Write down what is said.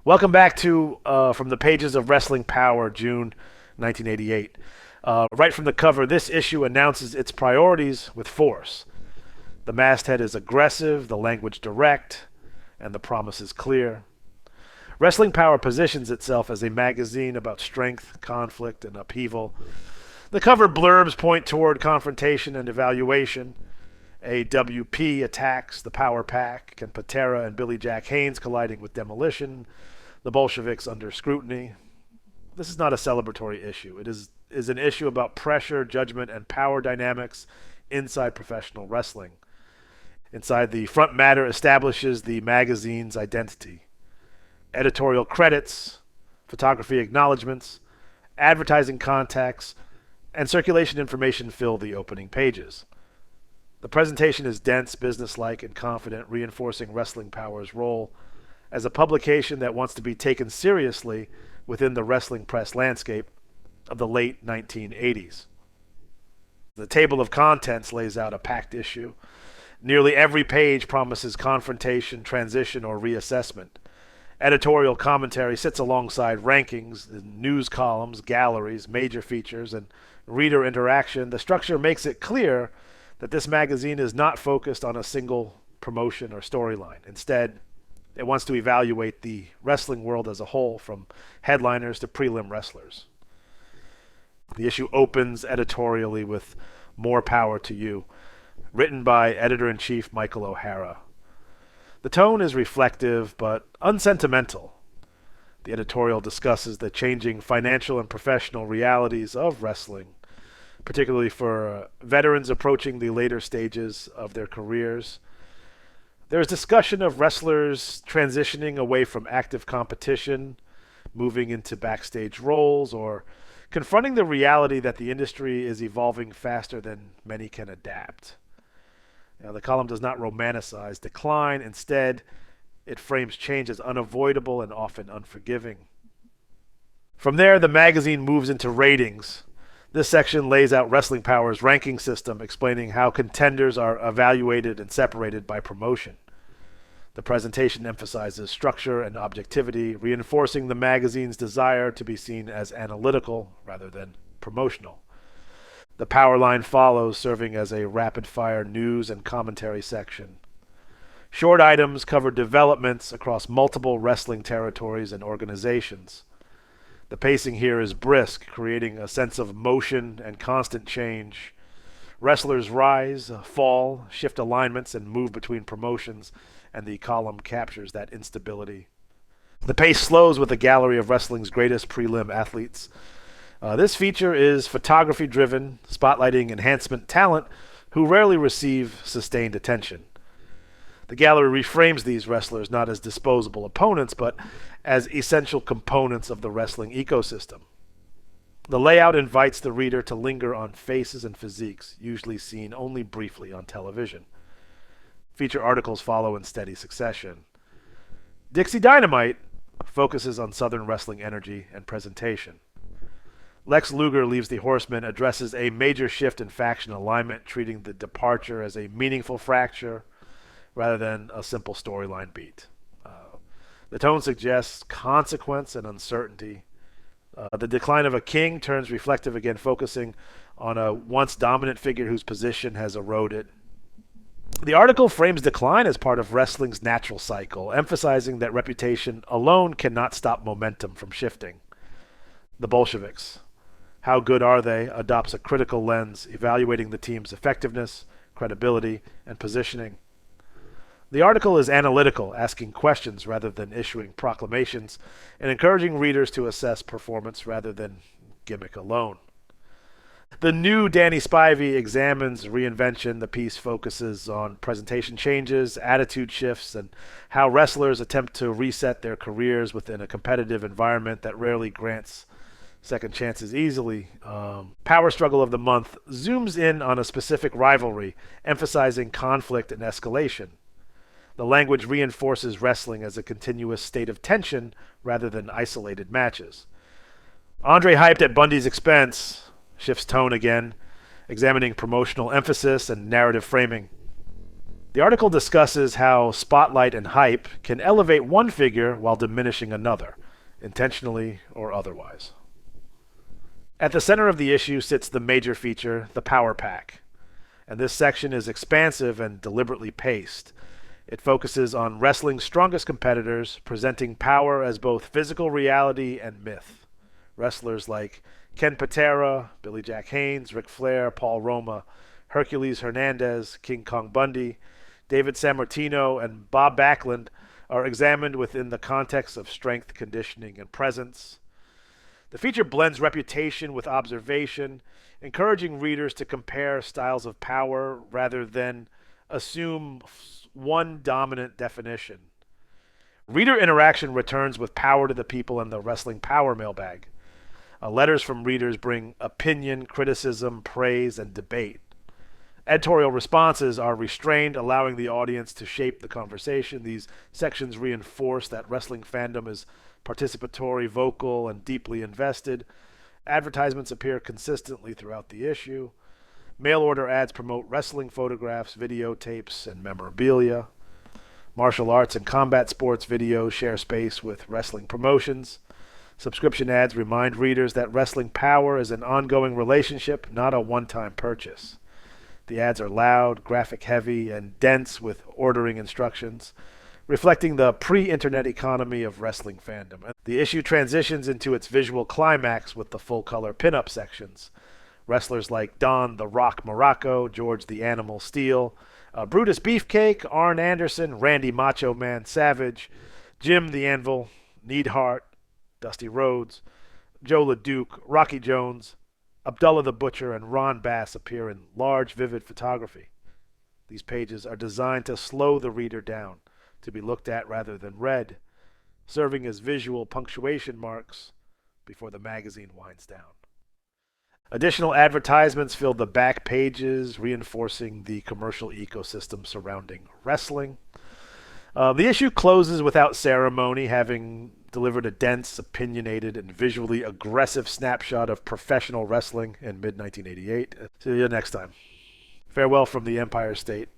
Welcome back to From the Pages of Wrestling Power, June 1988. Right from the cover, this issue announces its priorities with force. The masthead is aggressive, the language direct, and the promise is clear. Wrestling Power positions itself as a magazine about strength, conflict, and upheaval. The cover blurbs point toward confrontation and evaluation. AWP attacks the Power Pack, and Patera and Billy Jack Haynes colliding with Demolition. The Bolsheviks under scrutiny. This is not a celebratory issue. It is an issue about pressure, judgment, and power dynamics inside professional wrestling. Inside, the front matter establishes the magazine's identity. Editorial credits, photography acknowledgments, advertising contacts, and circulation information fill the opening pages. The presentation is dense, businesslike, and confident, reinforcing Wrestling Power's role as a publication that wants to be taken seriously within the wrestling press landscape of the late 1980s. The table of contents lays out a packed issue. Nearly every page promises confrontation, transition, or reassessment. Editorial commentary sits alongside rankings, news columns, galleries, major features, and reader interaction. The structure makes it clear that this magazine is not focused on a single promotion or storyline. Instead, it wants to evaluate the wrestling world as a whole, from headliners to prelim wrestlers. The issue opens editorially with "More Power to You," written by Editor-in-Chief Michael O'Hara. The tone is reflective but unsentimental. The editorial discusses the changing financial and professional realities of wrestling, particularly for veterans approaching the later stages of their careers. There is discussion of wrestlers transitioning away from active competition, moving into backstage roles, or confronting the reality that the industry is evolving faster than many can adapt. Now, the column does not romanticize decline. Instead, it frames change as unavoidable and often unforgiving. From there, the magazine moves into ratings. This section lays out Wrestling Power's ranking system, explaining how contenders are evaluated and separated by promotion. The presentation emphasizes structure and objectivity, reinforcing the magazine's desire to be seen as analytical rather than promotional. The power line follows, serving as a rapid-fire news and commentary section. Short items cover developments across multiple wrestling territories and organizations. The pacing here is brisk, creating a sense of motion and constant change. Wrestlers rise, fall, shift alignments, and move between promotions, and the column captures that instability. The pace slows with a gallery of wrestling's greatest prelim athletes. This feature is photography-driven, spotlighting enhancement talent who rarely receive sustained attention. The gallery reframes these wrestlers not as disposable opponents, but as essential components of the wrestling ecosystem. The layout invites the reader to linger on faces and physiques, usually seen only briefly on television. Feature articles follow in steady succession. Dixie Dynamite focuses on Southern wrestling energy and presentation. Lex Luger Leaves the Horsemen addresses a major shift in faction alignment, treating the departure as a meaningful fracture rather than a simple storyline beat. The tone suggests consequence and uncertainty. The Decline of a King turns reflective again, focusing on a once dominant figure whose position has eroded. The article frames decline as part of wrestling's natural cycle, emphasizing that reputation alone cannot stop momentum from shifting. The Bolsheviks, How Good Are They?, adopts a critical lens, evaluating the team's effectiveness, credibility, and positioning. The article is analytical, asking questions rather than issuing proclamations, and encouraging readers to assess performance rather than gimmick alone. The new Danny Spivey examines reinvention. The piece focuses on presentation changes, attitude shifts, and how wrestlers attempt to reset their careers within a competitive environment that rarely grants second chances easily. Power Struggle of the Month zooms in on a specific rivalry, emphasizing conflict and escalation. The language reinforces wrestling as a continuous state of tension rather than isolated matches. Andre Hyped at Bundy's Expense shifts tone again, examining promotional emphasis and narrative framing. The article discusses how spotlight and hype can elevate one figure while diminishing another, intentionally or otherwise. At the center of the issue sits the major feature, the power pack. And this section is expansive and deliberately paced. It focuses on wrestling's strongest competitors, presenting power as both physical reality and myth. Wrestlers like Ken Patera, Billy Jack Haynes, Ric Flair, Paul Roma, Hercules Hernandez, King Kong Bundy, David Sammartino, and Bob Backlund are examined within the context of strength, conditioning, and presence. The feature blends reputation with observation, encouraging readers to compare styles of power rather than assume one dominant definition. Reader interaction returns with Power to the People and the Wrestling Power Mailbag. Letters from readers bring opinion, criticism, praise, and debate. Editorial responses are restrained, allowing the audience to shape the conversation. These sections reinforce that wrestling fandom is participatory, vocal, and deeply invested. Advertisements appear consistently throughout the issue. Mail order ads promote wrestling photographs, videotapes, and memorabilia. Martial arts and combat sports videos share space with wrestling promotions. Subscription ads remind readers that wrestling power is an ongoing relationship, not a one-time purchase. The ads are loud, graphic-heavy, and dense with ordering instructions, reflecting the pre-internet economy of wrestling fandom. The issue transitions into its visual climax with the full-color pinup sections. Wrestlers like Don the Rock Morocco, George the Animal Steele, Brutus Beefcake, Arn Anderson, Randy Macho Man Savage, Jim the Anvil, Neidhart, Dusty Rhodes, Joe LeDuc, Rocky Jones, Abdullah the Butcher, and Ron Bass appear in large, vivid photography. These pages are designed to slow the reader down, to be looked at rather than read, serving as visual punctuation marks before the magazine winds down. Additional advertisements fill the back pages, reinforcing the commercial ecosystem surrounding wrestling. The issue closes without ceremony, having delivered a dense, opinionated, and visually aggressive snapshot of professional wrestling in mid-1988. See you next time. Farewell from the Empire State.